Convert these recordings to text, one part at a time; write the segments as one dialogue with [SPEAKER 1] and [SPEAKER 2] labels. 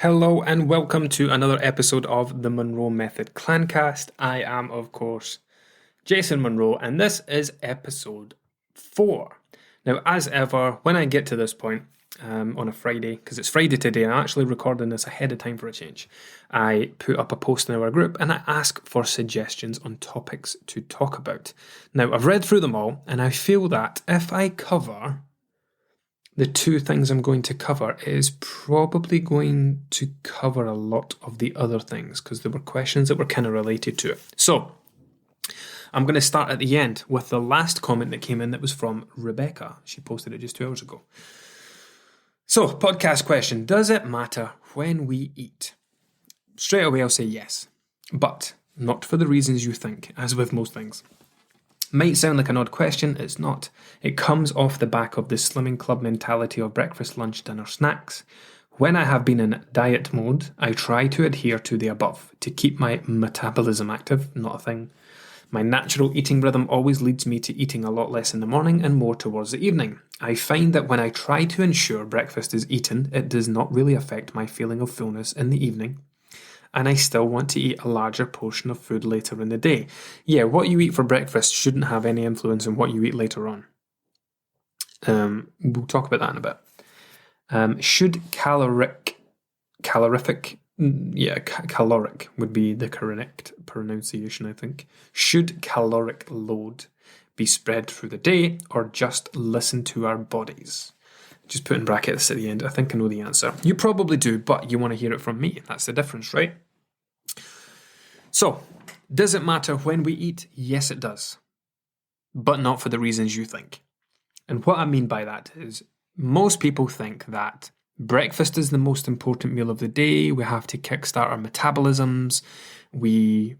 [SPEAKER 1] Hello and welcome to another episode of the Monroe Method Clancast. I am, of course, Jason Monroe, and this is episode 4. Now, as ever, when I get to this point on a Friday, because it's Friday today, I'm actually recording this ahead of time for a change, I put up a post in our group and I ask for suggestions on topics to talk about. Now, I've read through them all, and I feel that if I cover the two things I'm going to cover, is probably going to cover a lot of the other things because there were questions that were kind of related to it. So I'm going to start at the end with the last comment that came in that was from Rebecca. She posted it just 2 hours ago. So, podcast question, does it matter when we eat? Straight away I'll say yes, but not for the reasons you think, as with most things. Might sound like an odd question, it's not. It comes off the back of the slimming club mentality of breakfast, lunch, dinner, snacks. When I have been in diet mode, I try to adhere to the above, to keep my metabolism active, not a thing. My natural eating rhythm always leads me to eating a lot less in the morning and more towards the evening. I find that when I try to ensure breakfast is eaten, it does not really affect my feeling of fullness in the evening, and I still want to eat a larger portion of food later in the day. Yeah, what you eat for breakfast shouldn't have any influence on what you eat later on. We'll talk about that in a bit. Should caloric would be the correct pronunciation, I think. Should caloric load be spread through the day or just listen to our bodies? Just put in brackets at the end. I think I know the answer. You probably do, but you want to hear it from me. That's the difference, right? So, does it matter when we eat? Yes, it does. But not for the reasons you think. And what I mean by that is most people think that breakfast is the most important meal of the day. We have to kickstart our metabolisms. We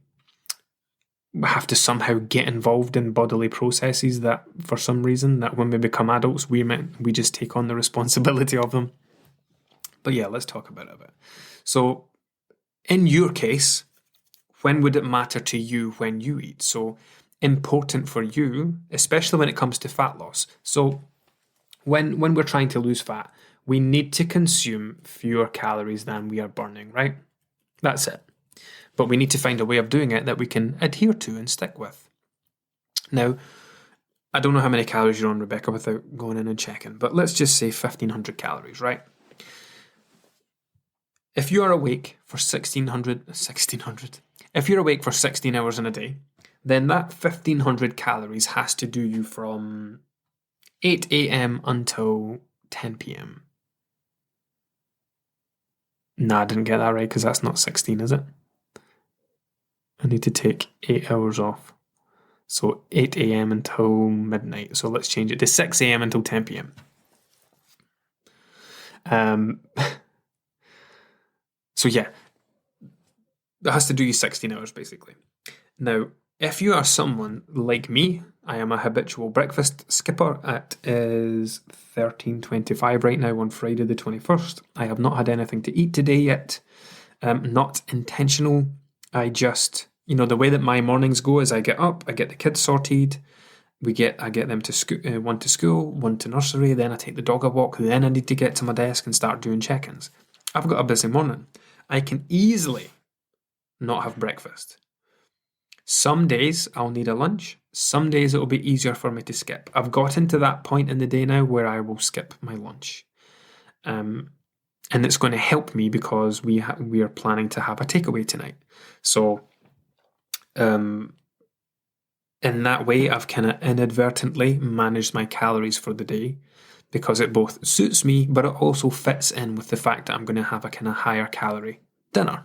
[SPEAKER 1] have to somehow get involved in bodily processes that, for some reason, that when we become adults, we just take on the responsibility of them. But yeah, let's talk about it a bit. So, in your case, when would it matter to you when you eat? So, important for you, especially when it comes to fat loss. So, when we're trying to lose fat, we need to consume fewer calories than we are burning, right? That's it. But we need to find a way of doing it that we can adhere to and stick with. Now, I don't know how many calories you're on, Rebecca, without going in and checking, but let's just say 1,500 calories, right? If you are awake for 1,600, if you're awake for 16 hours in a day, then that 1,500 calories has to do you from 8 a.m. until 10 p.m. Nah, I didn't get that right because that's not 16, is it? I need to take 8 hours off. So 8 a.m. until midnight. So let's change it to 6 a.m. until 10 p.m. So yeah, that has to do you 16 hours basically. Now, if you are someone like me, I am a habitual breakfast skipper. It is 13:25 right now on Friday the 21st. I have not had anything to eat today yet. Not intentional. I just, the way that my mornings go is I get up, I get the kids sorted, I get them to school, one to school, one to nursery, then I take the dog a walk, then I need to get to my desk and start doing check-ins. I've got a busy morning. I can easily not have breakfast. Some days I'll need a lunch. Some days it'll be easier for me to skip. I've gotten to that point in the day now where I will skip my lunch. And it's going to help me because we are planning to have a takeaway tonight. So, in that way, I've kind of inadvertently managed my calories for the day because it both suits me, but it also fits in with the fact that I'm going to have a kind of higher calorie dinner.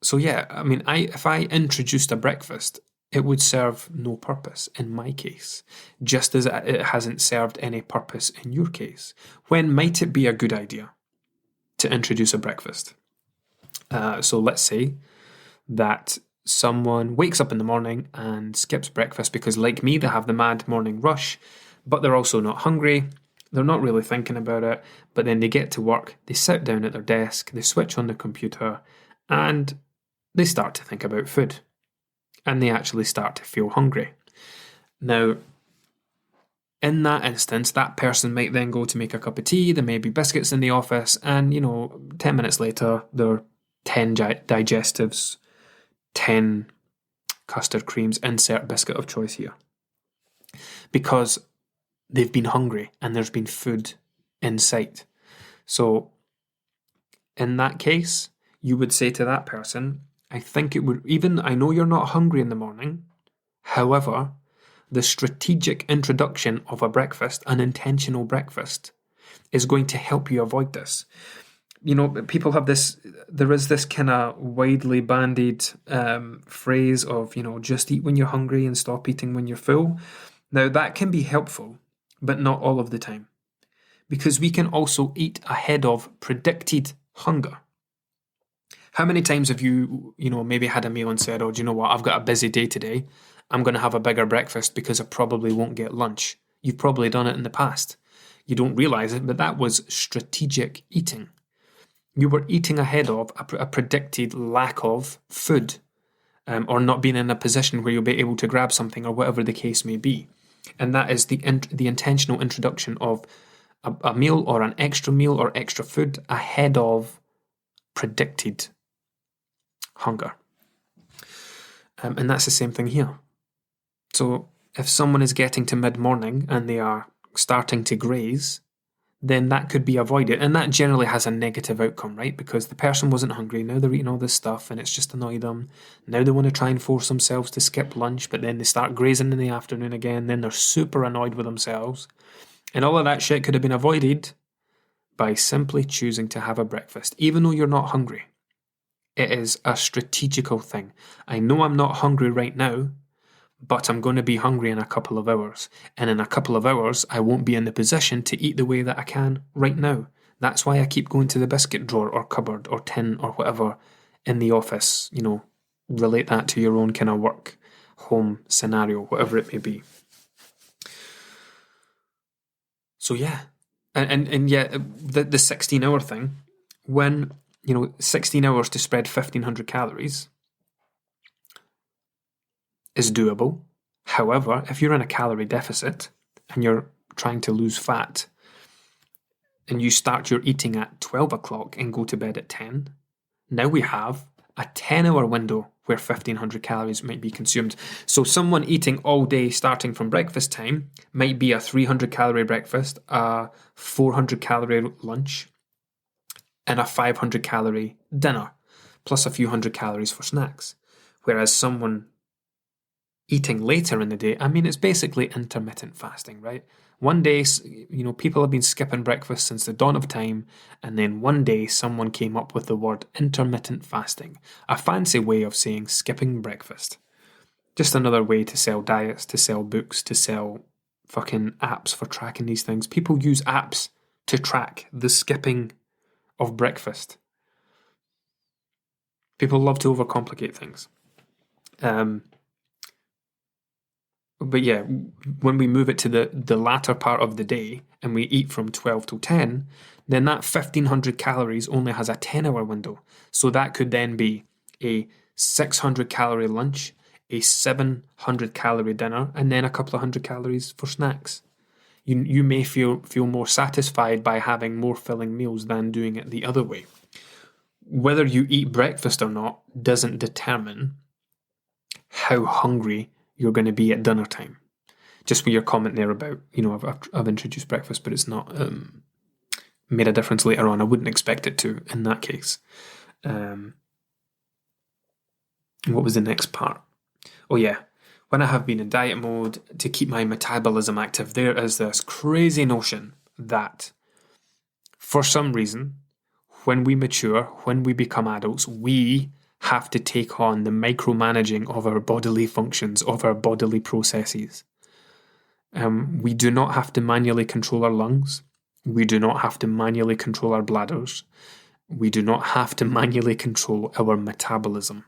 [SPEAKER 1] So yeah, I mean, if I introduced a breakfast, it would serve no purpose in my case, just as it hasn't served any purpose in your case. When might it be a good idea to introduce a breakfast? So let's say that someone wakes up in the morning and skips breakfast because, like me, they have the mad morning rush, but they're also not hungry. They're not really thinking about it, but then they get to work, they sit down at their desk, they switch on the computer, and they start to think about food. And they actually start to feel hungry. Now, in that instance, that person might then go to make a cup of tea, there may be biscuits in the office, and 10 minutes later, there are 10 digestives, 10 custard creams, insert biscuit of choice here. Because they've been hungry and there's been food in sight. So in that case, you would say to that person, I know you're not hungry in the morning. However, the strategic introduction of a breakfast, an intentional breakfast, is going to help you avoid this. People have there is this kind of widely bandied phrase of, just eat when you're hungry and stop eating when you're full. Now, that can be helpful, but not all of the time. Because we can also eat ahead of predicted hunger. How many times have you, maybe had a meal and said, oh, do you know what, I've got a busy day today. I'm going to have a bigger breakfast because I probably won't get lunch. You've probably done it in the past. You don't realise it, but that was strategic eating. You were eating ahead of a predicted lack of food, or not being in a position where you'll be able to grab something, or whatever the case may be. And that is the intentional introduction of a meal or an extra meal or extra food ahead of predicted hunger. And that's the same thing here. So if someone is getting to mid-morning and they are starting to graze, then that could be avoided. And that generally has a negative outcome, right? Because the person wasn't hungry, now they're eating all this stuff and it's just annoyed them. Now they want to try and force themselves to skip lunch, but then they start grazing in the afternoon again, then they're super annoyed with themselves. And all of that shit could have been avoided by simply choosing to have a breakfast, even though you're not hungry. It is a strategical thing. I know I'm not hungry right now, but I'm going to be hungry in a couple of hours. And in a couple of hours, I won't be in the position to eat the way that I can right now. That's why I keep going to the biscuit drawer or cupboard or tin or whatever in the office. Relate that to your own kind of work, home scenario, whatever it may be. So yeah. And yeah, the 16-hour thing, when, 16 hours to spread 1,500 calories is doable. However, if you're in a calorie deficit and you're trying to lose fat and you start your eating at 12 o'clock and go to bed at 10, now we have a 10-hour window where 1,500 calories might be consumed. So someone eating all day starting from breakfast time might be a 300-calorie breakfast, a 400-calorie lunch, and a 500-calorie dinner, plus a few hundred calories for snacks. Whereas someone eating later in the day, it's basically intermittent fasting, right? One day, people have been skipping breakfast since the dawn of time, and then one day someone came up with the word intermittent fasting, a fancy way of saying skipping breakfast. Just another way to sell diets, to sell books, to sell fucking apps for tracking these things. People use apps to track the skipping of breakfast. People love to overcomplicate things. But yeah, when we move it to the latter part of the day and we eat from 12 till 10, then that 1,500 calories only has a 10-hour window. So that could then be a 600-calorie lunch, a 700-calorie dinner, and then a couple of hundred calories for snacks. You may feel more satisfied by having more filling meals than doing it the other way. Whether you eat breakfast or not doesn't determine how hungry you're going to be at dinner time. Just with your comment there about, I've introduced breakfast, but it's not made a difference later on. I wouldn't expect it to in that case. What was the next part? Oh yeah, when I have been in diet mode to keep my metabolism active, there is this crazy notion that for some reason, when we mature, when we become adults, we have to take on the micromanaging of our bodily functions, of our bodily processes. We do not have to manually control our lungs. We do not have to manually control our bladders. We do not have to manually control our metabolism.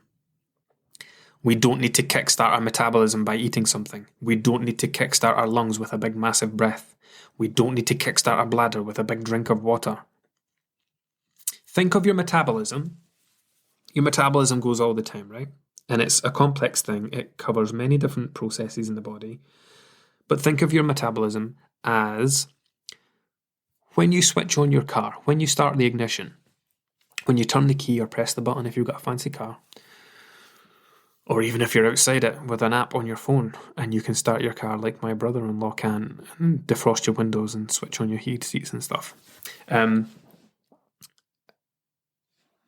[SPEAKER 1] We don't need to kickstart our metabolism by eating something. We don't need to kickstart our lungs with a big massive breath. We don't need to kickstart our bladder with a big drink of water. Think of your metabolism. Your metabolism goes all the time, right? And it's a complex thing. It covers many different processes in the body. But think of your metabolism as when you switch on your car, when you start the ignition, when you turn the key or press the button if you've got a fancy car, or even if you're outside it with an app on your phone and you can start your car like my brother-in-law can, and defrost your windows and switch on your heated seats and stuff.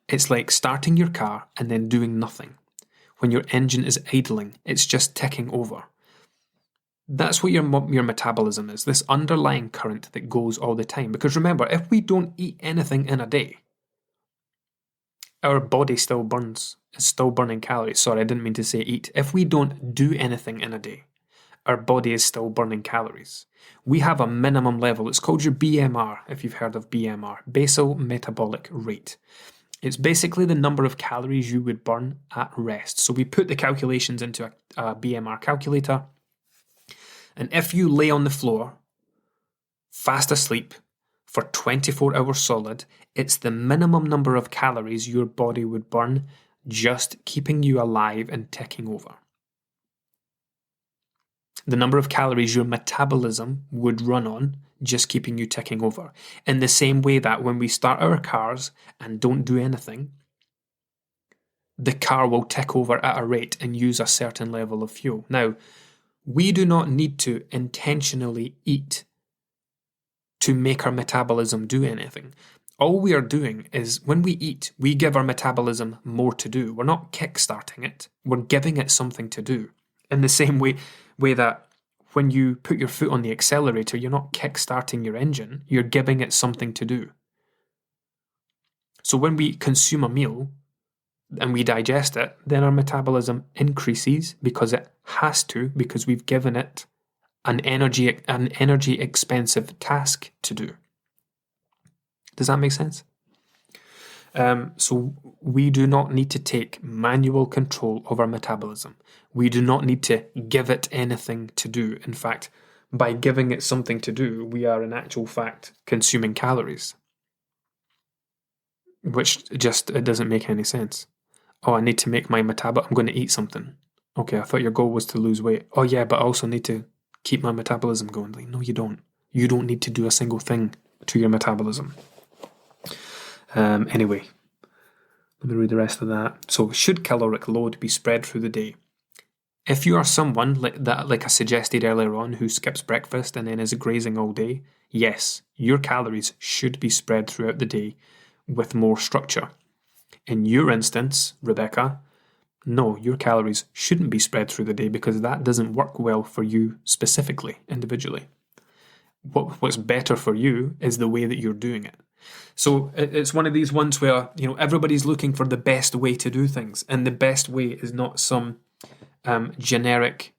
[SPEAKER 1] It's like starting your car and then doing nothing. When your engine is idling, it's just ticking over. That's what your metabolism is, this underlying current that goes all the time. Because remember, if we don't eat anything in a day, our body still burns. It's still burning calories. Sorry, I didn't mean to say eat. If we don't do anything in a day, our body is still burning calories. We have a minimum level. It's called your BMR, if you've heard of BMR, basal metabolic rate. It's basically the number of calories you would burn at rest. So we put the calculations into a BMR calculator. And if you lay on the floor, fast asleep, for 24 hours solid, it's the minimum number of calories your body would burn just keeping you alive and ticking over. The number of calories your metabolism would run on just keeping you ticking over. In the same way that when we start our cars and don't do anything, the car will tick over at a rate and use a certain level of fuel. Now, we do not need to intentionally eat to make our metabolism do anything. All we are doing is when we eat, we give our metabolism more to do. We're not kickstarting it. We're giving it something to do. In the same way that when you put your foot on the accelerator, you're not kickstarting your engine. You're giving it something to do. So when we consume a meal and we digest it, then our metabolism increases because it has to, because we've given it an energy expensive task to do. Does that make sense? So we do not need to take manual control of our metabolism. We do not need to give it anything to do. In fact, by giving it something to do, we are in actual fact consuming calories. Which it doesn't make any sense. Oh, I need to make my metabolism, I'm going to eat something. Okay, I thought your goal was to lose weight. Oh yeah, but I also need to keep my metabolism going. Like, no, you don't. You don't need to do a single thing to your metabolism. Anyway, let me read the rest of that. So, should caloric load be spread through the day? If you are someone like I suggested earlier on, who skips breakfast and then is grazing all day, yes, your calories should be spread throughout the day with more structure. In your instance, Rebecca, no, your calories shouldn't be spread through the day because that doesn't work well for you specifically, individually. What's better for you is the way that you're doing it. So it's one of these ones where, everybody's looking for the best way to do things, and the best way is not some generic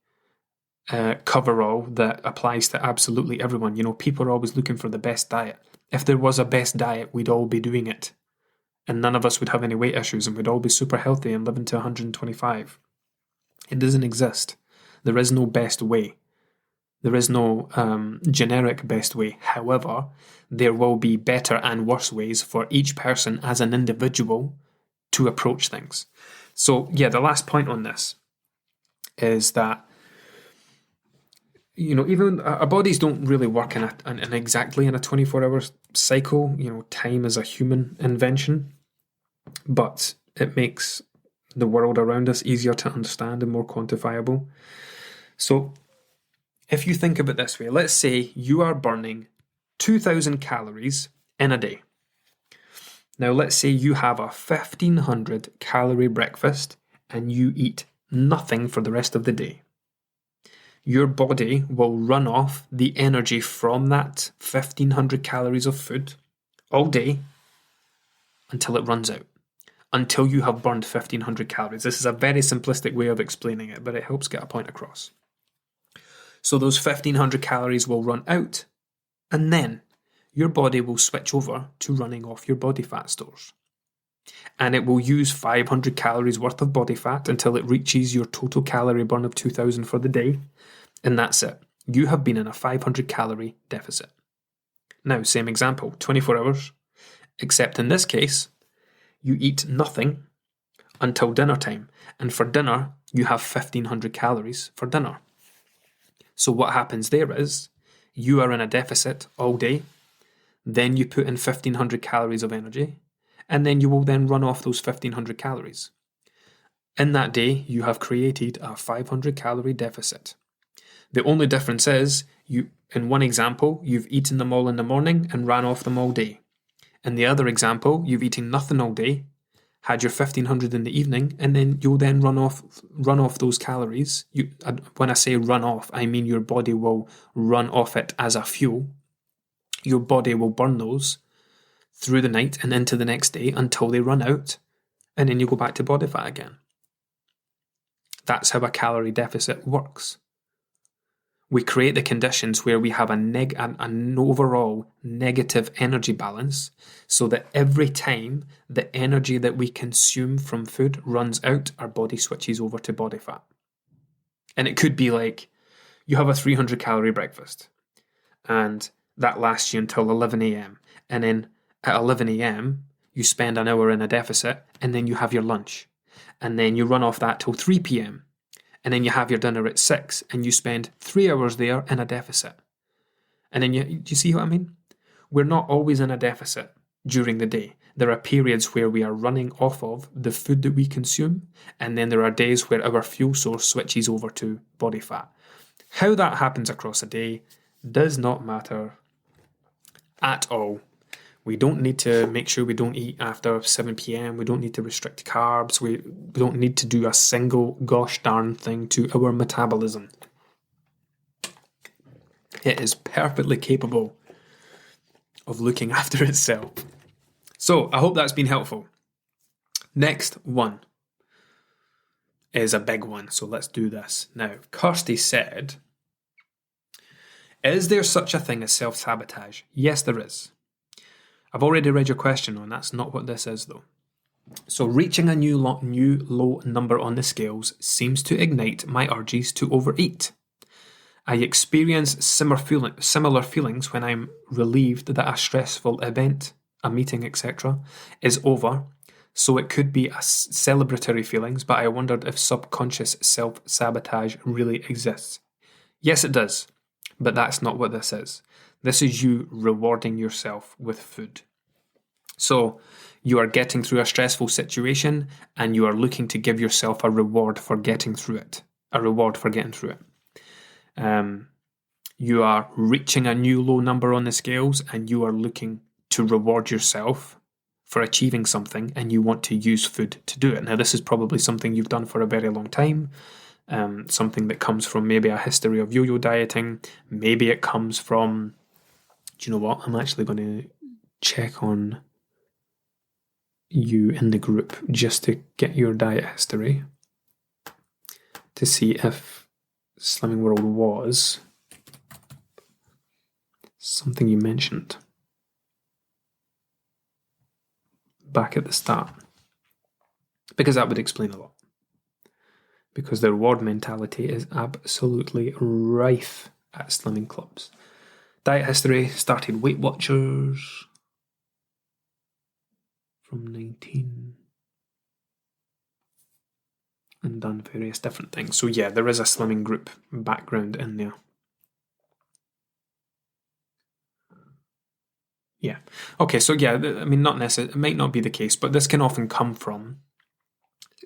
[SPEAKER 1] coverall that applies to absolutely everyone. People are always looking for the best diet. If there was a best diet, we'd all be doing it. And none of us would have any weight issues and we'd all be super healthy and living to 125. It doesn't exist. There is no best way. There is no generic best way. However, there will be better and worse ways for each person as an individual to approach things. So, yeah, the last point on this is that, even our bodies don't really work in exactly in a 24-hour cycle. Time is a human invention, but it makes the world around us easier to understand and more quantifiable. So if you think of it this way, let's say you are burning 2,000 calories in a day. Now let's say you have a 1,500 calorie breakfast and you eat nothing for the rest of the day. Your body will run off the energy from that 1,500 calories of food all day until it runs out, until you have burned 1,500 calories. This is a very simplistic way of explaining it, but it helps get a point across. So those 1,500 calories will run out, and then your body will switch over to running off your body fat stores. And it will use 500 calories worth of body fat until it reaches your total calorie burn of 2,000 for the day. And that's it. You have been in a 500 calorie deficit. Now, same example, 24 hours, except in this case, you eat nothing until dinner time. And for dinner, you have 1,500 calories for dinner. So what happens there is you are in a deficit all day, then you put in 1,500 calories of energy, and then you will then run off those 1,500 calories. In that day, you have created a 500 calorie deficit. The only difference is, in one example, you've eaten them all in the morning and ran off them all day. In the other example, you've eaten nothing all day, had your 1,500 in the evening, and then you'll then run off those calories. When I say run off, I mean your body will run off it as a fuel. Your body will burn those through the night and into the next day until they run out, and then you go back to body fat again. That's how a calorie deficit works. We create the conditions where we have an overall negative energy balance, so that every time the energy that we consume from food runs out, our body switches over to body fat. And it could be like, you have a 300 calorie breakfast, and that lasts you until 11 a.m. And then at 11 a.m, you spend an hour in a deficit, and then you have your lunch. And then you run off that till 3 p.m. And then you have your dinner at 6, and you spend 3 hours there in a deficit. And then do you see what I mean? We're not always in a deficit during the day. There are periods where we are running off of the food that we consume, and then there are days where our fuel source switches over to body fat. How that happens across a day does not matter at all. We don't need to make sure we don't eat after 7 p.m. We don't need to restrict carbs. We don't need to do a single gosh darn thing to our metabolism. It is perfectly capable of looking after itself. So I hope that's been helpful. Next one is a big one, so let's do this. Now, Kirsty said, is there such a thing as self-sabotage? Yes, there is. I've already read your question on. That's not what this is, though. So reaching a new low number on the scales seems to ignite my urges to overeat. I experience similar feelings when I'm relieved that a stressful event, a meeting, etc., is over. So it could be a celebratory feelings, but I wondered if subconscious self-sabotage really exists. Yes, it does, but that's not what this is. This is you rewarding yourself with food. So you are getting through a stressful situation, and you are looking to give yourself a reward for getting through it. You are reaching a new low number on the scales, and you are looking to reward yourself for achieving something, and you want to use food to do it. Now, this is probably something you've done for a very long time. Something that comes from maybe a history of yo-yo dieting. Maybe it comes from, do you know what? I'm actually going to check on you in the group just to get your diet history to see if Slimming World was something you mentioned back at the start, because that would explain a lot. Because the reward mentality is absolutely rife at slimming clubs. Diet history, started Weight Watchers from 19 and done various different things. So yeah, there is a slimming group background in there. Yeah. Okay, so yeah, I mean, not necessarily, it might not be the case, but this can often come from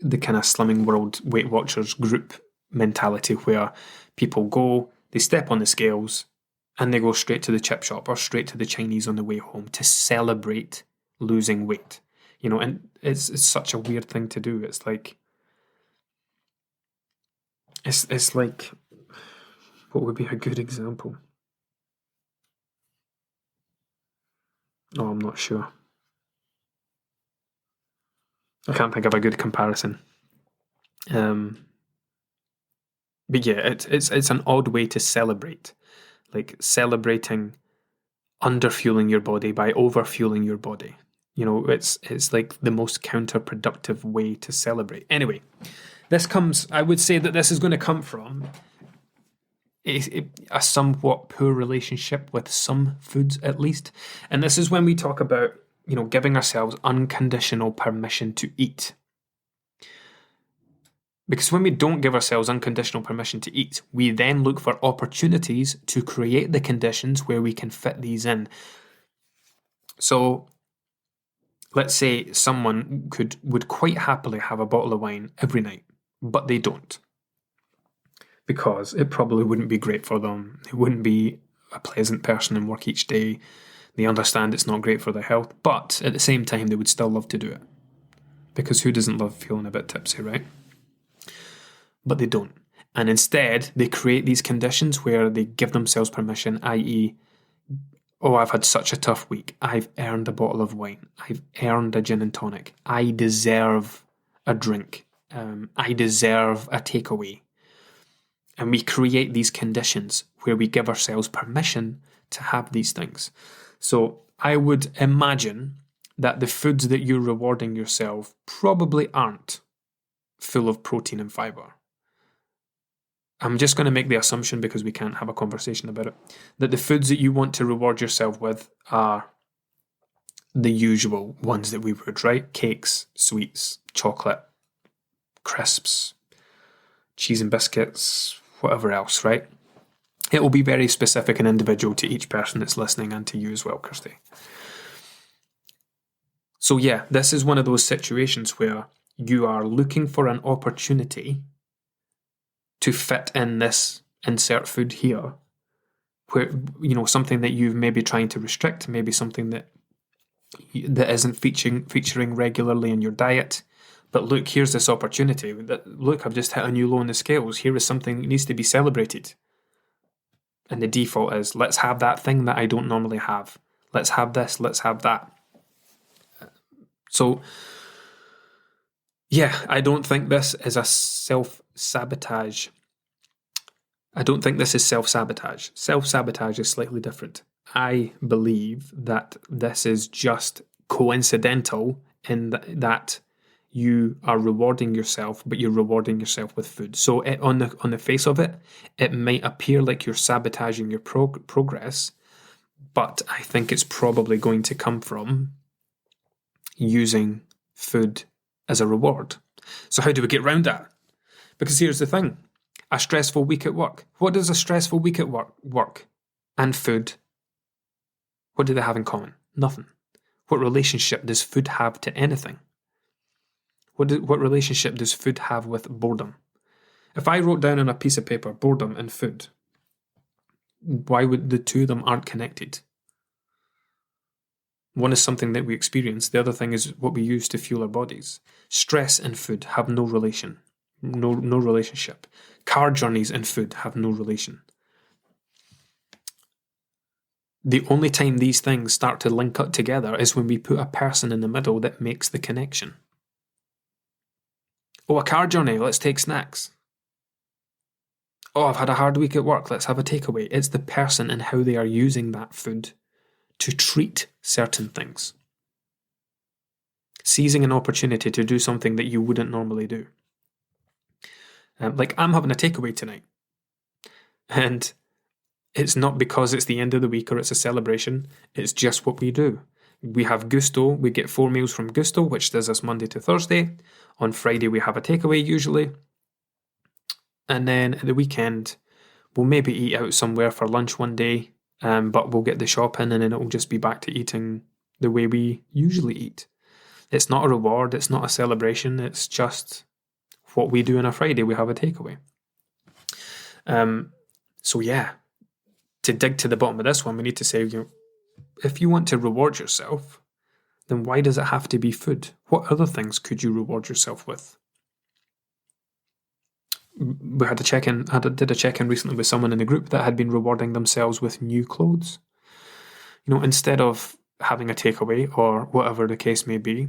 [SPEAKER 1] the kind of Slimming World Weight Watchers group mentality, where people go, they step on the scales, and they go straight to the chip shop or straight to the Chinese on the way home to celebrate losing weight. You know, and it's such a weird thing to do. It's like, it's like, what would be a good example? Oh, I'm not sure. I can't think of a good comparison. But yeah, it's an odd way to celebrate. Like celebrating underfueling your body by overfueling your body. You know, it's like the most counterproductive way to celebrate. Anyway, I would say that this is going to come from a somewhat poor relationship with some foods, at least. And this is when we talk about, you know, giving ourselves unconditional permission to eat. Because when we don't give ourselves unconditional permission to eat, we then look for opportunities to create the conditions where we can fit these in. So let's say someone would quite happily have a bottle of wine every night, but they don't. Because it probably wouldn't be great for them. They wouldn't be a pleasant person in work each day. They understand it's not great for their health, but at the same time, they would still love to do it. Because who doesn't love feeling a bit tipsy, right? But they don't. And instead, they create these conditions where they give themselves permission, i.e., oh, I've had such a tough week. I've earned a bottle of wine. I've earned a gin and tonic. I deserve a drink. I deserve a takeaway. And we create these conditions where we give ourselves permission to have these things. So I would imagine that the foods that you're rewarding yourself probably aren't full of protein and fiber. I'm just going to make the assumption, because we can't have a conversation about it, that the foods that you want to reward yourself with are the usual ones that we would, right? Cakes, sweets, chocolate, crisps, cheese and biscuits, whatever else, right? It will be very specific and individual to each person that's listening, and to you as well, Kirsty. So yeah, this is one of those situations where you are looking for an opportunity to fit in this insert food here, where, something that you've maybe trying to restrict, maybe something that isn't featuring regularly in your diet. But look, here's this opportunity. Look, I've just hit a new low in the scales. Here is something that needs to be celebrated. And the default is, let's have that thing that I don't normally have. Let's have this, let's have that. So, yeah, I don't think this is a self-sabotage. I don't think this is self-sabotage. Self-sabotage is slightly different. I believe that this is just coincidental in that you are rewarding yourself, but you're rewarding yourself with food. So on the face of it, it might appear like you're sabotaging your progress, but I think it's probably going to come from using food as a reward. So how do we get around that? Because here's the thing. A stressful week at work. What does a stressful week at work and food, what do they have in common? Nothing. What relationship does food have to anything? What relationship does food have with boredom? If I wrote down on a piece of paper boredom and food, why would the two of them aren't connected? One is something that we experience. The other thing is what we use to fuel our bodies. Stress and food have no relation. No relationship. Car journeys and food have no relation. The only time these things start to link up together is when we put a person in the middle that makes the connection. Oh, a car journey, let's take snacks. Oh, I've had a hard week at work, let's have a takeaway. It's the person and how they are using that food to treat certain things. Seizing an opportunity to do something that you wouldn't normally do. Like, I'm having a takeaway tonight. And it's not because it's the end of the week or it's a celebration. It's just what we do. We have Gusto. We get 4 meals from Gusto, which does us Monday to Thursday. On Friday, we have a takeaway usually. And then at the weekend, we'll maybe eat out somewhere for lunch one day, but we'll get the shop in, and then it'll just be back to eating the way we usually eat. It's not a reward. It's not a celebration. It's just what we do on a Friday. We have a takeaway. So yeah, to dig to the bottom of this one, we need to say, if you want to reward yourself, then why does it have to be food? What other things could you reward yourself with? We had did a check-in recently with someone in the group that had been rewarding themselves with new clothes. Instead of having a takeaway or whatever the case may be,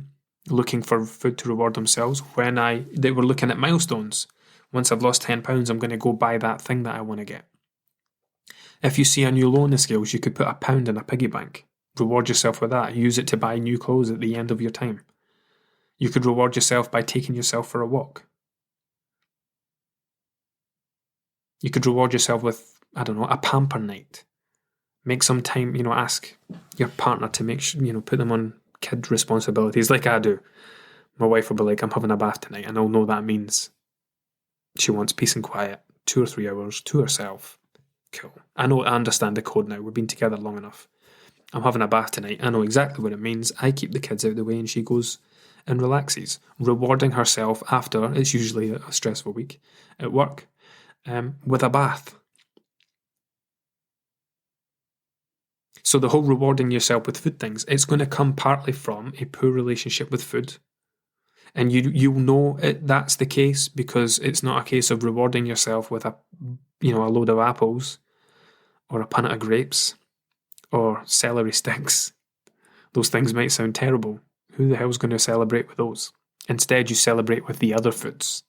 [SPEAKER 1] looking for food to reward themselves, they were looking at milestones. Once I've lost 10 pounds, I'm going to go buy that thing that I want to get. If you see a new low in the scales, you could put £1 in a piggy bank. Reward yourself with that. Use it to buy new clothes at the end of your time. You could reward yourself by taking yourself for a walk. You could reward yourself with, a pamper night. Make some time, ask your partner to make sure, put them on kid responsibilities like I do. My wife will be like, I'm having a bath tonight, and I'll know that means She wants peace and quiet, 2 or 3 hours to herself. Cool. I understand the code now. We've been together long enough. I'm having a bath tonight. I know exactly what it means. I keep the kids out of the way and she goes and relaxes, rewarding herself after, it's usually a stressful week at work, with a bath. So the whole rewarding yourself with food things, it's going to come partly from a poor relationship with food. And you'll know that's the case because it's not a case of rewarding yourself with a load of apples or a punnet of grapes or celery sticks. Those things might sound terrible. Who the hell's going to celebrate with those? Instead, you celebrate with the other foods,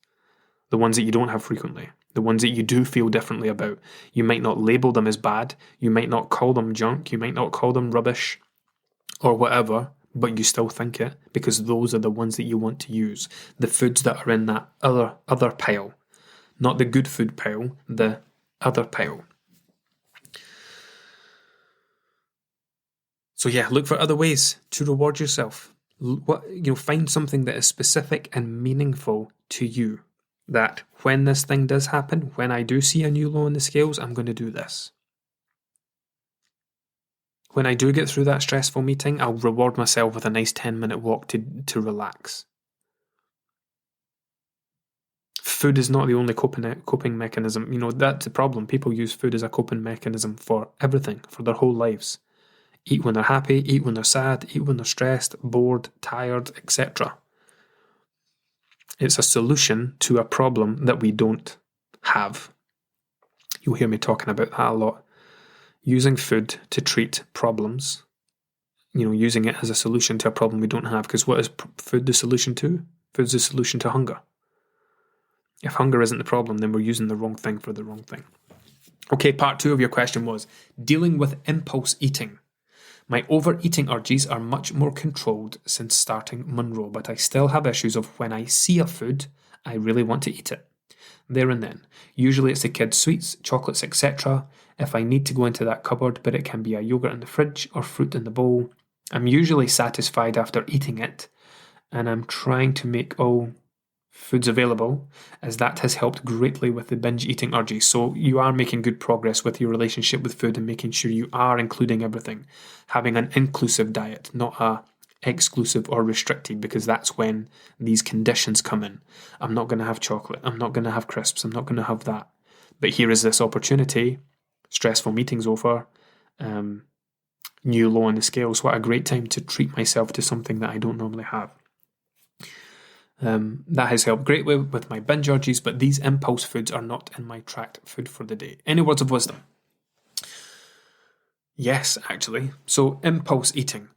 [SPEAKER 1] the ones that you don't have frequently, the ones that you do feel differently about. You might not label them as bad, you might not call them junk, you might not call them rubbish or whatever, but you still think it because those are the ones that you want to use. The foods that are in that other pile, not the good food pile, the other pile. So yeah, look for other ways to reward yourself. Find something that is specific and meaningful to you. That when this thing does happen, when I do see a new low on the scales, I'm going to do this. When I do get through that stressful meeting, I'll reward myself with a nice 10-minute walk to relax. Food is not the only coping mechanism. That's the problem. People use food as a coping mechanism for everything, for their whole lives. Eat when they're happy, eat when they're sad, eat when they're stressed, bored, tired, etc. It's a solution to a problem that we don't have. You'll hear me talking about that a lot. Using food to treat problems, using it as a solution to a problem we don't have. Because what is food the solution to? Food's the solution to hunger. If hunger isn't the problem, then we're using the wrong thing for the wrong thing. Okay, part 2 of your question was dealing with impulse eating. My overeating urges are much more controlled since starting Monroe, but I still have issues of when I see a food, I really want to eat it. There and then. Usually it's the kids' sweets, chocolates, etc. If I need to go into that cupboard, but it can be a yogurt in the fridge or fruit in the bowl. I'm usually satisfied after eating it, and I'm trying to make all foods available, as that has helped greatly with the binge eating urges. So you are making good progress with your relationship with food and making sure you are including everything. Having an inclusive diet, not a exclusive or restricted, because that's when these conditions come in. I'm not going to have chocolate. I'm not going to have crisps. I'm not going to have that. But here is this opportunity. Stressful meeting's over. New low on the scales. What a great time to treat myself to something that I don't normally have. That has helped greatly with my binge urges, but these impulse foods are not in my tracked food for the day. Any words of wisdom? Yes, actually. So impulse eating.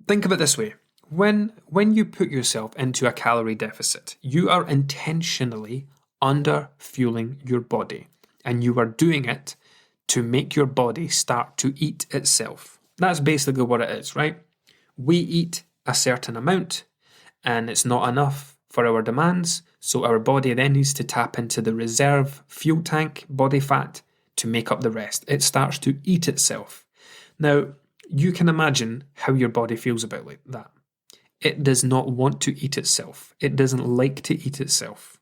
[SPEAKER 1] Think of it this way. When you put yourself into a calorie deficit, you are intentionally under-fueling your body, and you are doing it to make your body start to eat itself. That's basically what it is, right? We eat a certain amount, and it's not enough for our demands, so our body then needs to tap into the reserve fuel tank, body fat, to make up the rest. It starts to eat itself. Now, you can imagine how your body feels about that. It does not want to eat itself. It doesn't like to eat itself.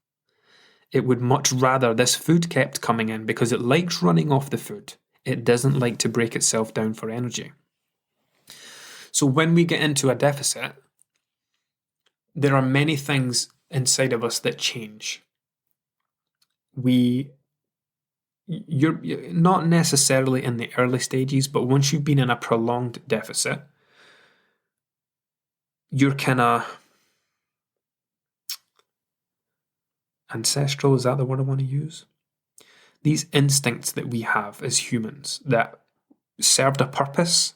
[SPEAKER 1] It would much rather this food kept coming in because it likes running off the food. It doesn't like to break itself down for energy. So when we get into a deficit, there are many things inside of us that change. You're not necessarily in the early stages, but once you've been in a prolonged deficit, you're kind of ancestral, is that the word I want to use? These instincts that we have as humans that served a purpose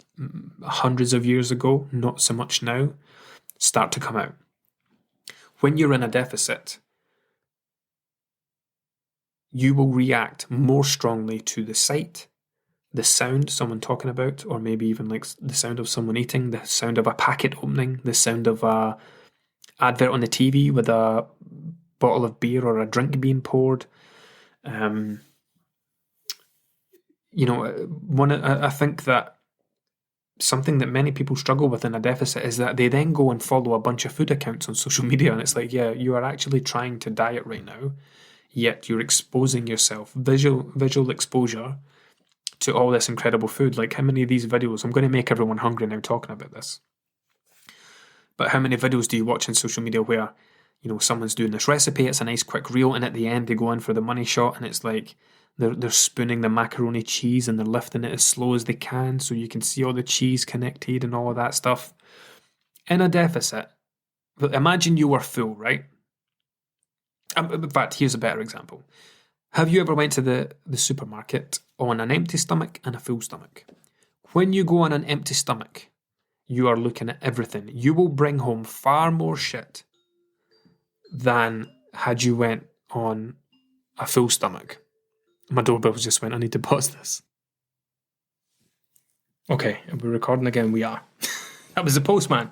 [SPEAKER 1] hundreds of years ago, not so much now, start to come out. When you're in a deficit, you will react more strongly to the sight, the sound, someone talking about, or maybe even like the sound of someone eating, the sound of a packet opening, the sound of a advert on the TV with a bottle of beer or a drink being poured. I think that something that many people struggle with in a deficit is that they then go and follow a bunch of food accounts on social media, and it's like, yeah, you are actually trying to diet right now. yet you're exposing yourself, visual exposure to all this incredible food. Like, how many of these videos, I'm going to make everyone hungry now talking about this, but how many videos do you watch on social media where, someone's doing this recipe, it's a nice quick reel, and at the end they go in for the money shot, and it's like they're spooning the macaroni cheese and they're lifting it as slow as they can so you can see all the cheese connected and all of that stuff. In a deficit, imagine you were full, right? In fact, here's a better example. Have you ever went to the supermarket on an empty stomach and a full stomach? When you go on an empty stomach, you are looking at everything. You will bring home far more shit than had you went on a full stomach. My doorbell just went, I need to pause this. Okay, are we recording again? We are. That was the postman.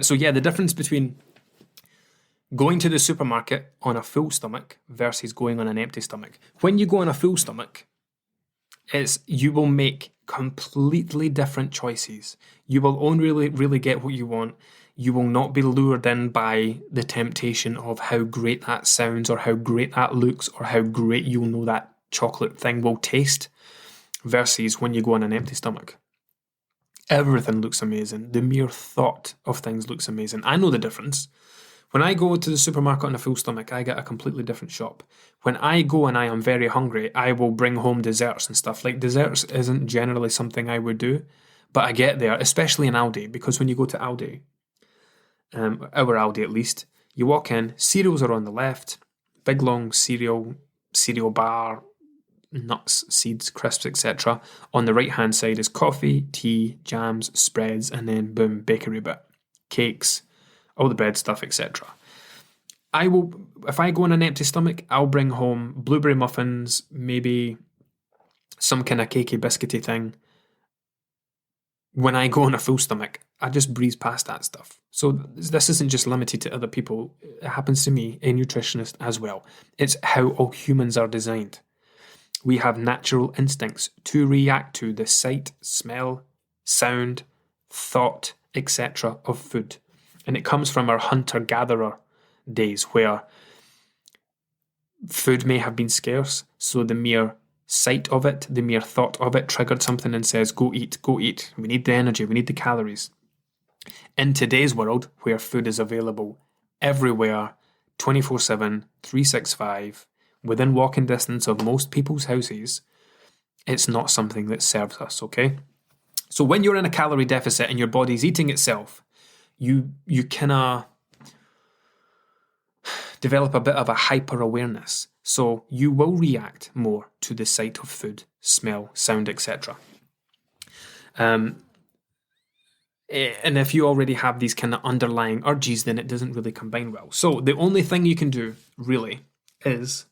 [SPEAKER 1] So yeah, the difference between going to the supermarket on a full stomach versus going on an empty stomach. When you go on a full stomach, you will make completely different choices. You will only really get what you want. You will not be lured in by the temptation of how great that sounds or how great that looks or how great you'll know that chocolate thing will taste versus when you go on an empty stomach. Everything looks amazing. The mere thought of things looks amazing. I know the difference. When I go to the supermarket on a full stomach, I get a completely different shop. When I go and I am very hungry, I will bring home desserts and stuff. Like, desserts isn't generally something I would do, but I get there, especially in Aldi, because when you go to Aldi, our Aldi at least, you walk in, cereals are on the left, big long cereal bar, nuts, seeds, crisps, etc. On the right hand side is coffee, tea, jams, spreads, and then boom, bakery bit, cakes, all the bread stuff, etc. If I go on an empty stomach, I'll bring home blueberry muffins, maybe some kind of cakey biscuity thing. When I go on a full stomach, I just breeze past that stuff. So this isn't just limited to other people. It happens to me, a nutritionist as well. It's how all humans are designed. We have natural instincts to react to the sight, smell, sound, thought, etc. of food. And it comes from our hunter-gatherer days where food may have been scarce, so the mere sight of it, the mere thought of it triggered something and says, go eat, go eat. We need the energy, we need the calories. In today's world, where food is available everywhere, 24/7, 365, within walking distance of most people's houses, it's not something that serves us, okay? So when you're in a calorie deficit and your body's eating itself, you can develop a bit of a hyper-awareness. So you will react more to the sight of food, smell, sound, etc. And if you already have these kind of underlying urges, then it doesn't really combine well. So the only thing you can do, really, is,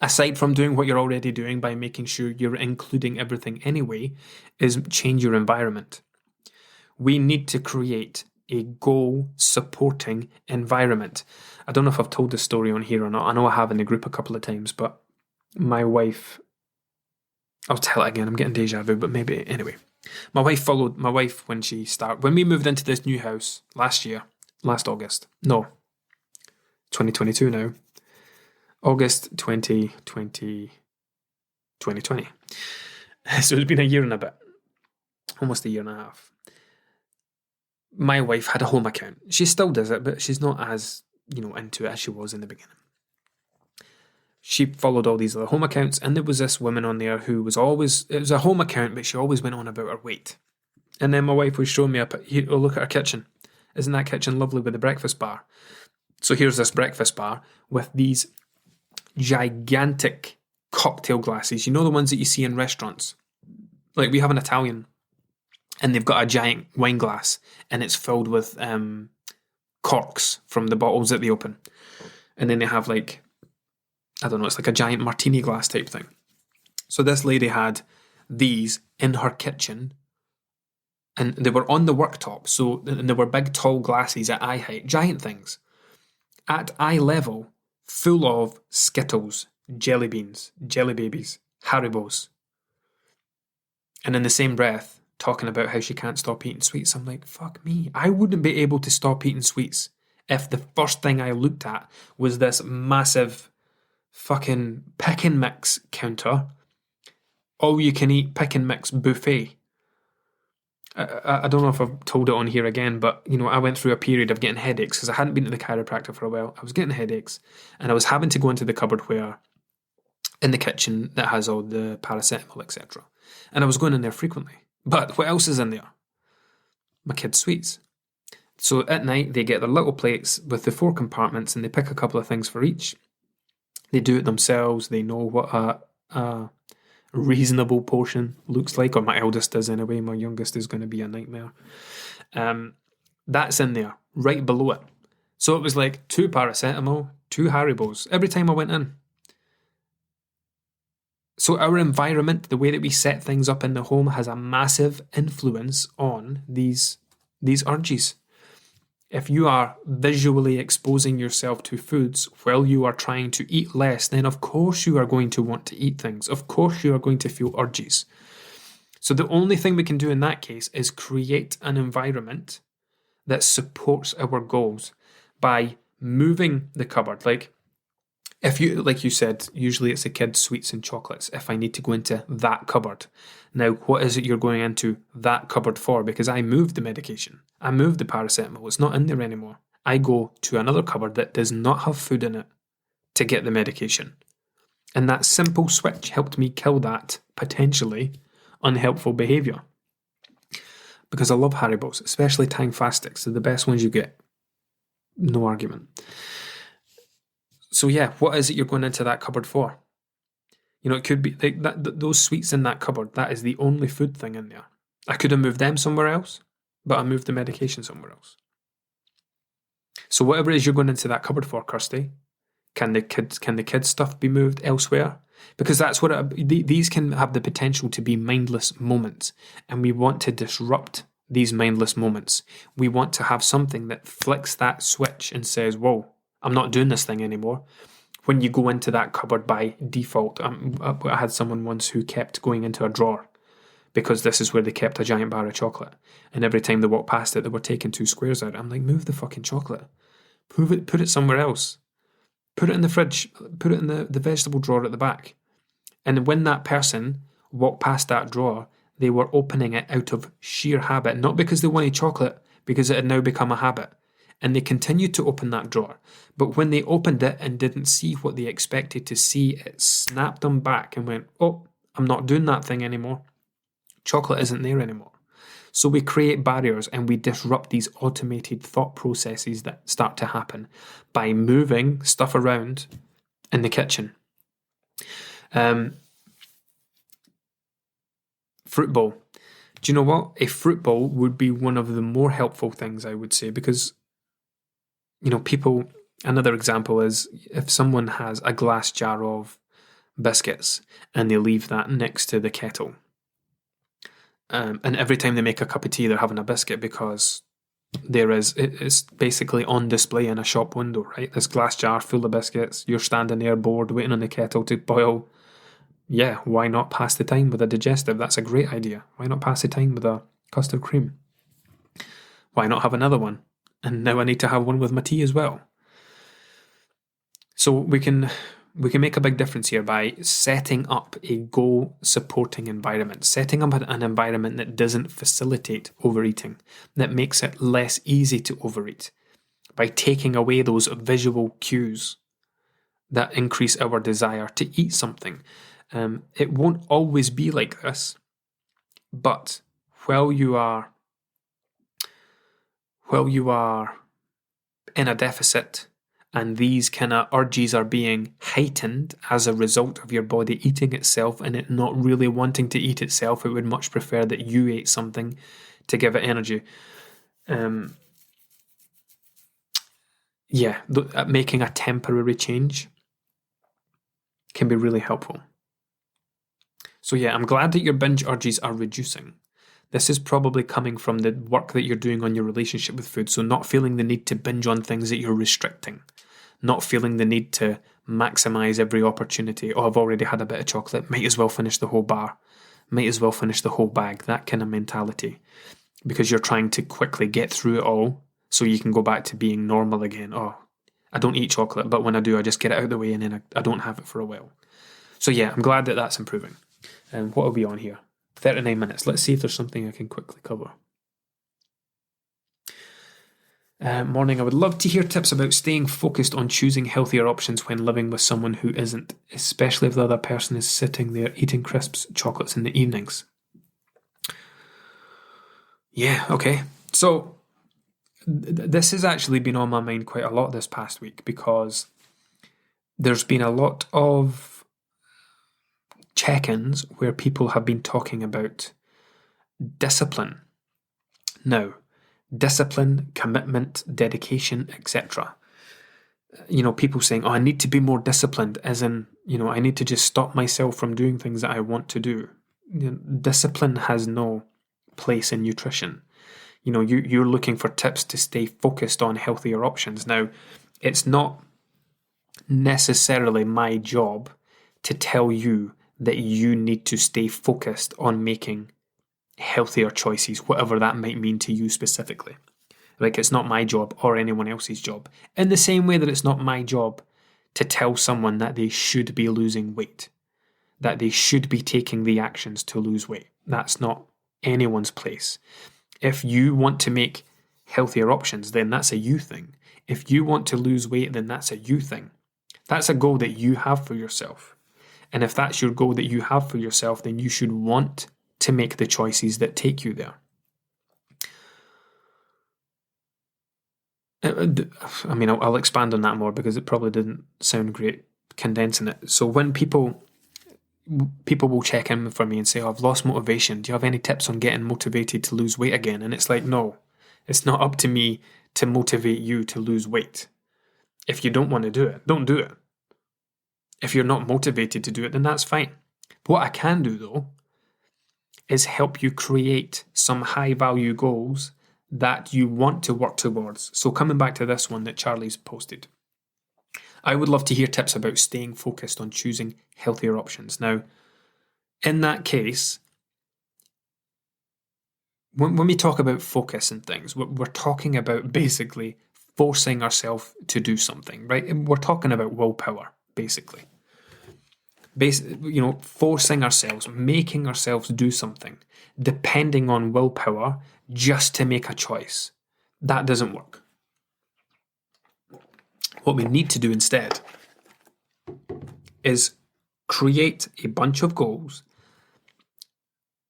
[SPEAKER 1] aside from doing what you're already doing by making sure you're including everything anyway, is change your environment. We need to create a goal-supporting environment. I don't know if I've told this story on here or not. I know I have in the group a couple of times, but my wife, I'll tell it again, I'm getting deja vu, but maybe, anyway. My wife when we moved into this new house last August, no, 2022 now, August 2020. So it's been a year and a bit, almost a year and a half. My wife had a home account. She still does it, but she's not as, into it as she was in the beginning. She followed all these other home accounts, and there was this woman on there who was always, it was a home account, but she always went on about her weight. And then my wife was showing me look at her kitchen. Isn't that kitchen lovely with the breakfast bar? So here's this breakfast bar with these gigantic cocktail glasses. You know the ones that you see in restaurants? Like, we have an Italian, and they've got a giant wine glass, and it's filled with corks from the bottles that they open. And then they have it's like a giant martini glass type thing. So this lady had these in her kitchen, and they were on the worktop. And they were big, tall glasses at eye height, giant things. At eye level, full of Skittles, jelly beans, jelly babies, Haribos. And in the same breath, talking about how she can't stop eating sweets. I'm like, fuck me. I wouldn't be able to stop eating sweets if the first thing I looked at was this massive fucking pick and mix counter, all you can eat pick and mix buffet. I don't know if I've told it on here again, but I went through a period of getting headaches because I hadn't been to the chiropractor for a while. I was getting headaches and I was having to go into the cupboard in the kitchen that has all the paracetamol, etc. And I was going in there frequently. But what else is in there? My kids' sweets. So at night they get their little plates with the 4 compartments and they pick a couple of things for each. They do it themselves. They know what a reasonable portion looks like, or my eldest does anyway. My youngest is going to be a nightmare. That's in there, right below it. So it was like 2 paracetamol, 2 Haribos every time I went in. So our environment, the way that we set things up in the home, has a massive influence on these urges. If you are visually exposing yourself to foods while you are trying to eat less, then of course you are going to want to eat things. Of course you are going to feel urges. So the only thing we can do in that case is create an environment that supports our goals by moving the cupboard. Like you said, usually it's the kids' sweets and chocolates. If I need to go into that cupboard. Now, what is it you're going into that cupboard for? Because I moved the medication. I moved the paracetamol. It's not in there anymore. I go to another cupboard that does not have food in it to get the medication. And that simple switch helped me kill that potentially unhelpful behaviour. Because I love Haribos, especially Tang Fast Sticks. They're the best ones you get. No argument. So yeah, what is it you're going into that cupboard for? It could be like those sweets in that cupboard. That is the only food thing in there. I could have moved them somewhere else, but I moved the medication somewhere else. So whatever it is you're going into that cupboard for, Kirsty, can the kids stuff be moved elsewhere? Because that's what these can have the potential to be mindless moments, and we want to disrupt these mindless moments. We want to have something that flicks that switch and says, "Whoa, I'm not doing this thing anymore." When you go into that cupboard by default, I had someone once who kept going into a drawer because this is where they kept a giant bar of chocolate. And every time they walked past it, they were taking 2 squares out. I'm like, move the fucking chocolate. Put it somewhere else. Put it in the fridge. Put it in the vegetable drawer at the back. And when that person walked past that drawer, they were opening it out of sheer habit, not because they wanted chocolate, because it had now become a habit. And they continued to open that drawer. But when they opened it and didn't see what they expected to see, it snapped them back and went, "Oh, I'm not doing that thing anymore. Chocolate isn't there anymore." So we create barriers and we disrupt these automated thought processes that start to happen by moving stuff around in the kitchen. Fruit bowl. Do you know what? A fruit bowl would be one of the more helpful things, I would say, because people, another example is if someone has a glass jar of biscuits and they leave that next to the kettle. And every time they make a cup of tea, they're having a biscuit because it's basically on display in a shop window, right? This glass jar full of biscuits, you're standing there bored, waiting on the kettle to boil. Yeah, why not pass the time with a digestive? That's a great idea. Why not pass the time with a custard cream? Why not have another one? And now I need to have one with my tea as well. So we can make a big difference here by setting up a goal-supporting environment, setting up an environment that doesn't facilitate overeating, that makes it less easy to overeat, by taking away those visual cues that increase our desire to eat something. It won't always be like this, but while you are in a deficit and these kind of urges are being heightened as a result of your body eating itself and it not really wanting to eat itself, it would much prefer that you ate something to give it energy. Making a temporary change can be really helpful. So yeah, I'm glad that your binge urges are reducing. This is probably coming from the work that you're doing on your relationship with food. So not feeling the need to binge on things that you're restricting. Not feeling the need to maximize every opportunity. Oh, I've already had a bit of chocolate. Might as well finish the whole bar. Might as well finish the whole bag. That kind of mentality. Because you're trying to quickly get through it all so you can go back to being normal again. Oh, I don't eat chocolate, but when I do, I just get it out of the way and then I don't have it for a while. So yeah, I'm glad that that's improving. And what are we on here? 39 minutes. Let's see if there's something I can quickly cover. Morning, I would love to hear tips about staying focused on choosing healthier options when living with someone who isn't, especially if the other person is sitting there eating crisps, chocolates in the evenings. Yeah, okay. So this has actually been on my mind quite a lot this past week because there's been a lot of check-ins where people have been talking about discipline. Now, discipline, commitment, dedication, etc. People saying, I need to be more disciplined, as in, I need to just stop myself from doing things that I want to do. Discipline has no place in nutrition. You're looking for tips to stay focused on healthier options. Now, it's not necessarily my job to tell you that you need to stay focused on making healthier choices, whatever that might mean to you specifically. Like, it's not my job or anyone else's job. In the same way that it's not my job to tell someone that they should be losing weight, that they should be taking the actions to lose weight. That's not anyone's place. If you want to make healthier options, then that's a you thing. If you want to lose weight, then that's a you thing. That's a goal that you have for yourself. And if that's your goal that you have for yourself, then you should want to make the choices that take you there. I mean, I'll expand on that more because it probably didn't sound great condensing it. So when people will check in for me and say, I've lost motivation. Do you have any tips on getting motivated to lose weight again? And it's like, no, it's not up to me to motivate you to lose weight. If you don't want to do it, don't do it. If you're not motivated to do it, then that's fine. What I can do, though, is help you create some high-value goals that you want to work towards. So coming back to this one that Charlie's posted, I would love to hear tips about staying focused on choosing healthier options. Now, in that case, when we talk about focus and things, we're talking about basically forcing ourselves to do something, right? And we're talking about willpower, basically. Forcing ourselves, making ourselves do something, depending on willpower just to make a choice. That doesn't work. What we need to do instead is create a bunch of goals,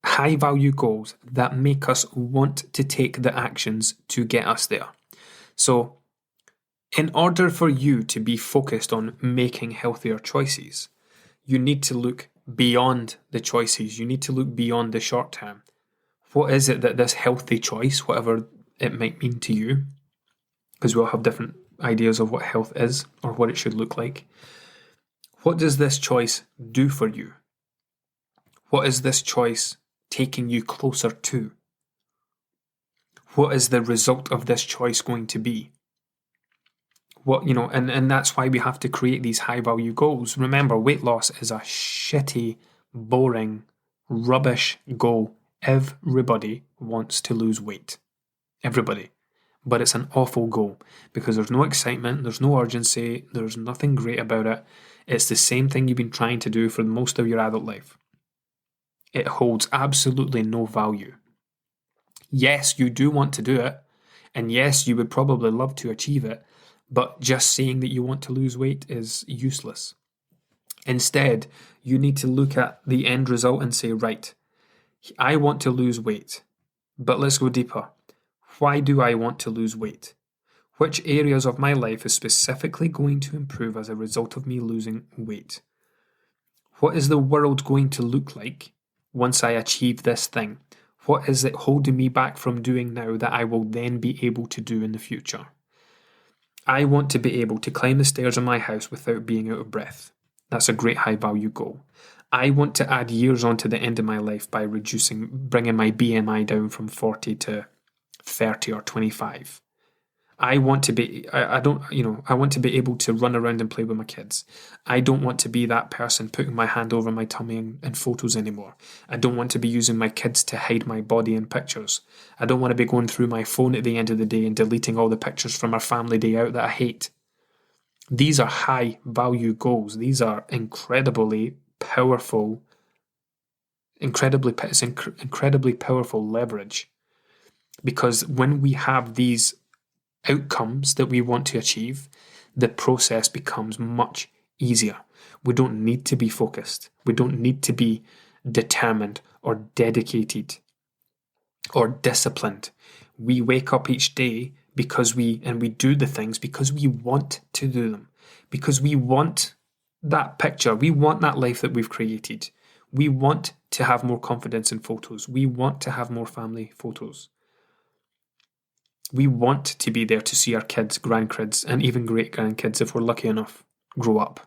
[SPEAKER 1] high-value goals that make us want to take the actions to get us there. So, in order for you to be focused on making healthier choices, you need to look beyond the choices. You need to look beyond the short term. What is it that this healthy choice, whatever it might mean to you, because we all have different ideas of what health is or what it should look like. What does this choice do for you? What is this choice taking you closer to? What is the result of this choice going to be? And that's why we have to create these high value goals. Remember, weight loss is a shitty, boring, rubbish goal. Everybody wants to lose weight. Everybody. But it's an awful goal because there's no excitement, there's no urgency, there's nothing great about it. It's the same thing you've been trying to do for most of your adult life. It holds absolutely no value. Yes, you do want to do it, and yes, you would probably love to achieve it, but just saying that you want to lose weight is useless. Instead, you need to look at the end result and say, right, I want to lose weight, but let's go deeper. Why do I want to lose weight? Which areas of my life is specifically going to improve as a result of me losing weight? What is the world going to look like once I achieve this thing? What is it holding me back from doing now that I will then be able to do in the future? I want to be able to climb the stairs of my house without being out of breath. That's a great high value goal. I want to add years onto the end of my life by bringing my BMI down from 40 to 30 or 25. I want to be, I want to be able to run around and play with my kids. I don't want to be that person putting my hand over my tummy in photos anymore. I don't want to be using my kids to hide my body in pictures. I don't want to be going through my phone at the end of the day and deleting all the pictures from our family day out that I hate. These are high value goals. These are incredibly powerful, incredibly powerful leverage. Because when we have these outcomes that we want to achieve, the process becomes much easier. We don't need to be focused. We don't need to be determined or dedicated or disciplined. We wake up each day because we do the things because we want to do them, because we want that picture, we want that life that we've created. We want to have more confidence in photos. We want to have more family photos. We want to be there to see our kids, grandkids, and even great-grandkids, if we're lucky enough, grow up.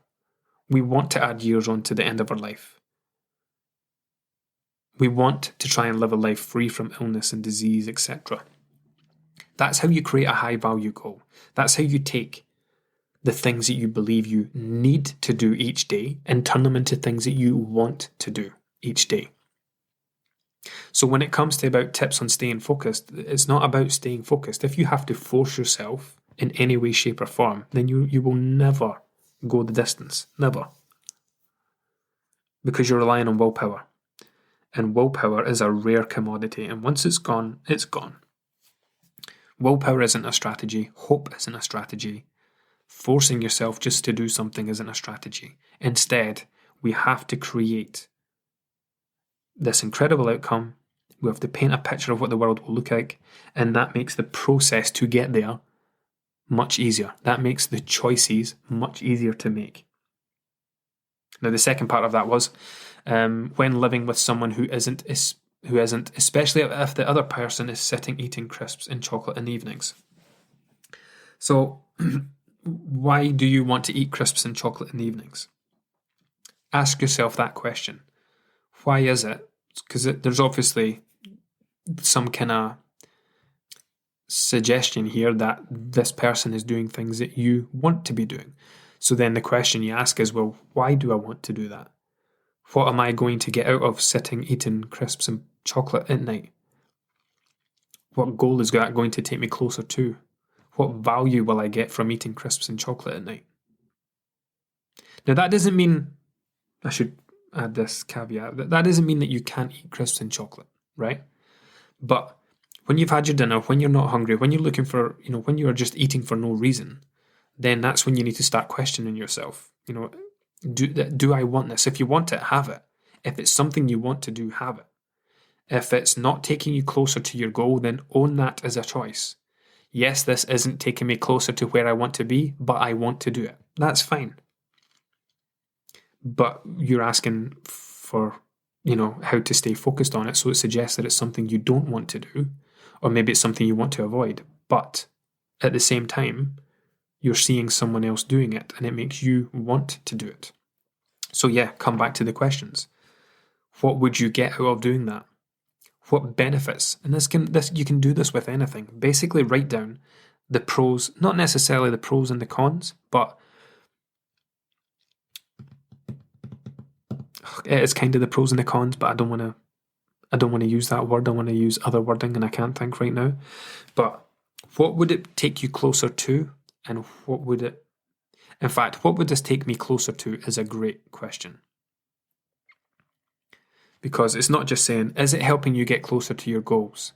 [SPEAKER 1] We want to add years on to the end of our life. We want to try and live a life free from illness and disease, etc. That's how you create a high-value goal. That's how you take the things that you believe you need to do each day and turn them into things that you want to do each day. So when it comes to about tips on staying focused, it's not about staying focused. If you have to force yourself in any way, shape or form, then you will never go the distance. Never. Because you're relying on willpower. And willpower is a rare commodity. And once it's gone, it's gone. Willpower isn't a strategy. Hope isn't a strategy. Forcing yourself just to do something isn't a strategy. Instead, we have to create this incredible outcome. We have to paint a picture of what the world will look like, and that makes the process to get there much easier. That makes the choices much easier to make. Now, the second part of that was when living with someone who isn't, especially if the other person is sitting eating crisps and chocolate in the evenings. So, why do you want to eat crisps and chocolate in the evenings? Ask yourself that question. Why is it? Because there's obviously some kind of suggestion here that this person is doing things that you want to be doing. So then the question you ask is, well, why do I want to do that? What am I going to get out of sitting eating crisps and chocolate at night? What goal is that going to take me closer to? What value will I get from eating crisps and chocolate at night? Now that doesn't mean, I should add this caveat, that doesn't mean that you can't eat crisps and chocolate, right? But when you've had your dinner, when you're not hungry, when you're looking for, when you are just eating for no reason, then that's when you need to start questioning yourself. Do I want this? If you want it, have it. If it's something you want to do, have it. If it's not taking you closer to your goal, then own that as a choice. Yes, this isn't taking me closer to where I want to be, but I want to do it. That's fine. But you're asking for, how to stay focused on it, so it suggests that it's something you don't want to do, or maybe it's something you want to avoid. But at the same time, you're seeing someone else doing it, and it makes you want to do it. So yeah, come back to the questions. What would you get out of doing that? What benefits? And you can do this with anything. Basically write down the pros, not necessarily the pros and the cons, but it's kind of the pros and the cons, but I don't want to use that word. I want to use other wording, and I can't think right now. But what would it take you closer to, and what would this take me closer to is a great question. Because it's not just saying, is it helping you get closer to your goals?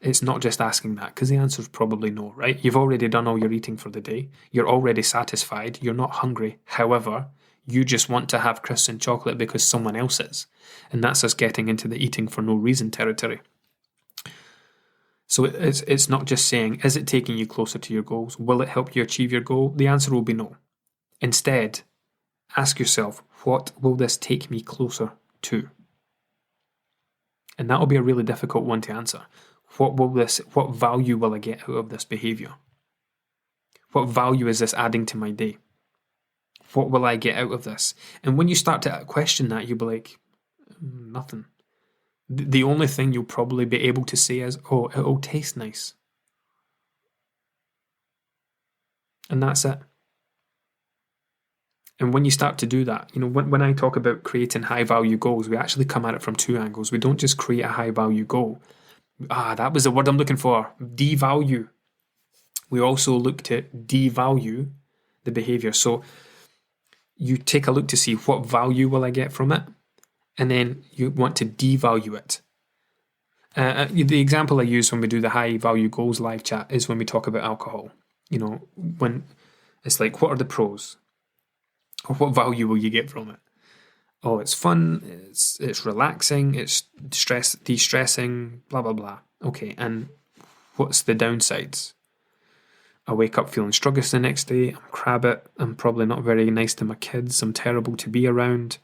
[SPEAKER 1] It's not just asking that, because the answer is probably no, right? You've already done all your eating for the day. You're already satisfied. You're not hungry. However, you just want to have crisps and chocolate because someone else is. And that's us getting into the eating for no reason territory. So it's not just saying, is it taking you closer to your goals? Will it help you achieve your goal? The answer will be no. Instead, ask yourself, what will this take me closer to? And that will be a really difficult one to answer. What value will I get out of this behavior? What value is this adding to my day? What will I get out of this? And when you start to question that, you'll be like, nothing. The only thing you'll probably be able to say is, oh, it'll taste nice. And that's it. And when you start to do that, when I talk about creating high-value goals, we actually come at it from two angles. We don't just create a high-value goal. That was the word I'm looking for. Devalue. We also look to devalue the behavior. So you take a look to see what value will I get from it, and then you want to devalue it. The example I use when we do the high value goals live chat is when we talk about alcohol. When it's like, what are the pros? Or what value will you get from it? Oh, it's fun, it's relaxing, it's de-stressing, blah, blah, blah. Okay, and what's the downsides? I wake up feeling sluggish the next day, I'm crabbit, I'm probably not very nice to my kids, I'm terrible to be around,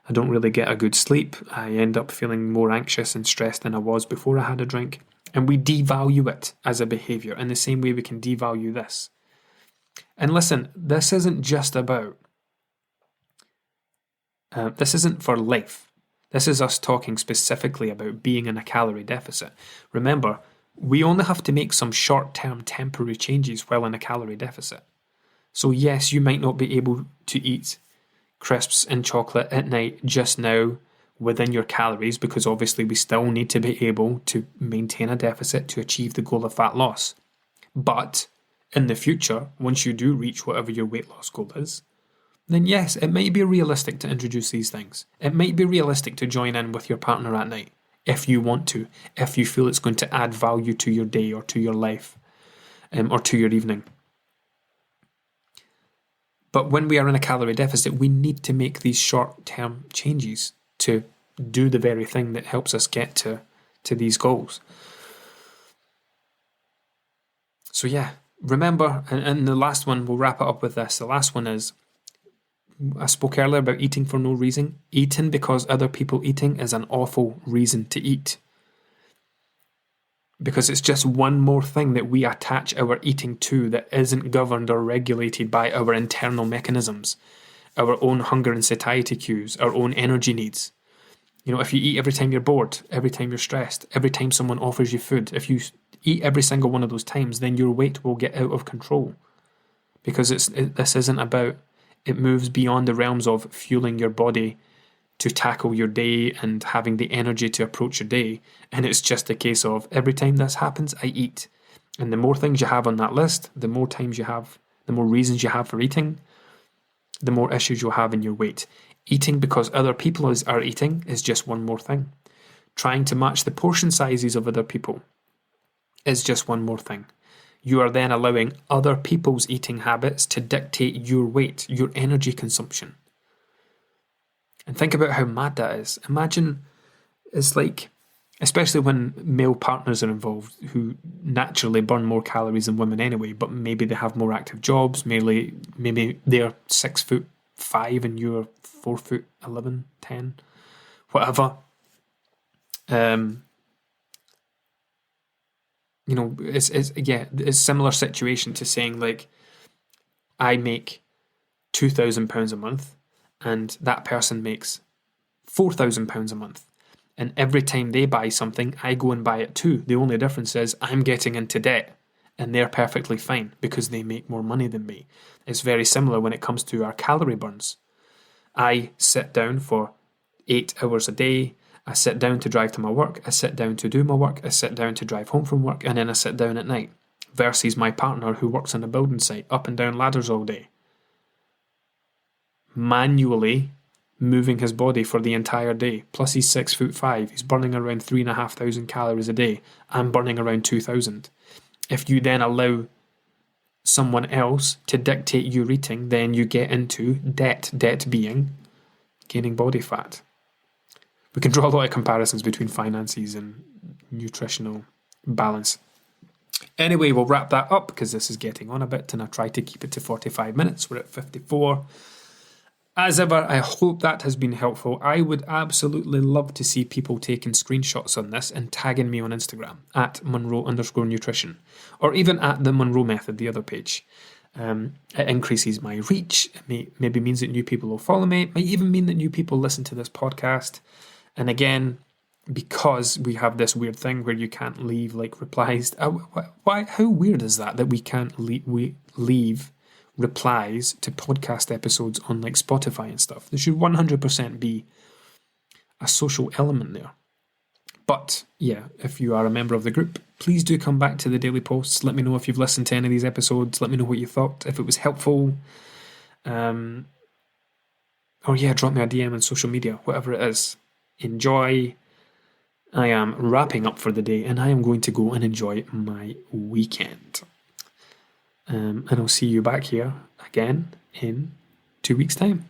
[SPEAKER 1] I don't really get a good sleep, I end up feeling more anxious and stressed than I was before I had a drink. And we devalue it as a behaviour in the same way we can devalue this. And listen, this isn't just about this isn't for life. This is us talking specifically about being in a calorie deficit. Remember, we only have to make some short-term temporary changes while in a calorie deficit. So yes, you might not be able to eat crisps and chocolate at night just now within your calories, because obviously we still need to be able to maintain a deficit to achieve the goal of fat loss. But in the future, once you do reach whatever your weight loss goal is, then yes, it might be realistic to introduce these things. It might be realistic to join in with your partner at night, if you want to, if you feel it's going to add value to your day or to your life, or to your evening. But when we are in a calorie deficit, we need to make these short-term changes to do the very thing that helps us get to these goals. So yeah, remember, and the last one, we'll wrap it up with this. The last one is, I spoke earlier about eating for no reason. Eating because other people eating is an awful reason to eat. Because it's just one more thing that we attach our eating to that isn't governed or regulated by our internal mechanisms, our own hunger and satiety cues, our own energy needs. If you eat every time you're bored, every time you're stressed, every time someone offers you food, if you eat every single one of those times, then your weight will get out of control. Because this isn't about, it moves beyond the realms of fueling your body to tackle your day and having the energy to approach your day. And it's just a case of, every time this happens, I eat. And the more things you have on that list, the more times you have, the more reasons you have for eating, the more issues you'll have in your weight. Eating because other people are eating is just one more thing. Trying to match the portion sizes of other people is just one more thing. You are then allowing other people's eating habits to dictate your weight, your energy consumption. And think about how mad that is. Imagine, it's like, especially when male partners are involved who naturally burn more calories than women anyway, but maybe they have more active jobs, maybe they're 6'5" and you're 4'11", 10, whatever. It's a similar situation to saying, like, I make £2,000 a month and that person makes £4,000 a month. And every time they buy something, I go and buy it too. The only difference is I'm getting into debt and they're perfectly fine because they make more money than me. It's very similar when it comes to our calorie burns. I sit down for 8 hours a day. I sit down to drive to my work, I sit down to do my work, I sit down to drive home from work, and then I sit down at night. Versus my partner who works on a building site, up and down ladders all day. Manually moving his body for the entire day. Plus he's 6'5", he's burning around 3,500 calories a day. I'm burning around 2,000. If you then allow someone else to dictate your eating, then you get into debt being gaining body fat. We can draw a lot of comparisons between finances and nutritional balance. Anyway, we'll wrap that up because this is getting on a bit and I try to keep it to 45 minutes. We're at 54. As ever, I hope that has been helpful. I would absolutely love to see people taking screenshots on this and tagging me on Instagram at Monroe_nutrition, or even at the Monroe Method, the other page. It increases my reach. It maybe means that new people will follow me. It might even mean that new people listen to this podcast. And again, because we have this weird thing where you can't leave like replies. Why? How weird is that we can't leave replies to podcast episodes on like Spotify and stuff? There should 100% be a social element there. But yeah, if you are a member of the group, please do come back to the daily posts. Let me know if you've listened to any of these episodes. Let me know what you thought, if it was helpful. Or yeah, drop me a DM on social media, whatever it is. Enjoy. I am wrapping up for the day and I am going to go and enjoy my weekend. And I'll see you back here again in 2 weeks' time.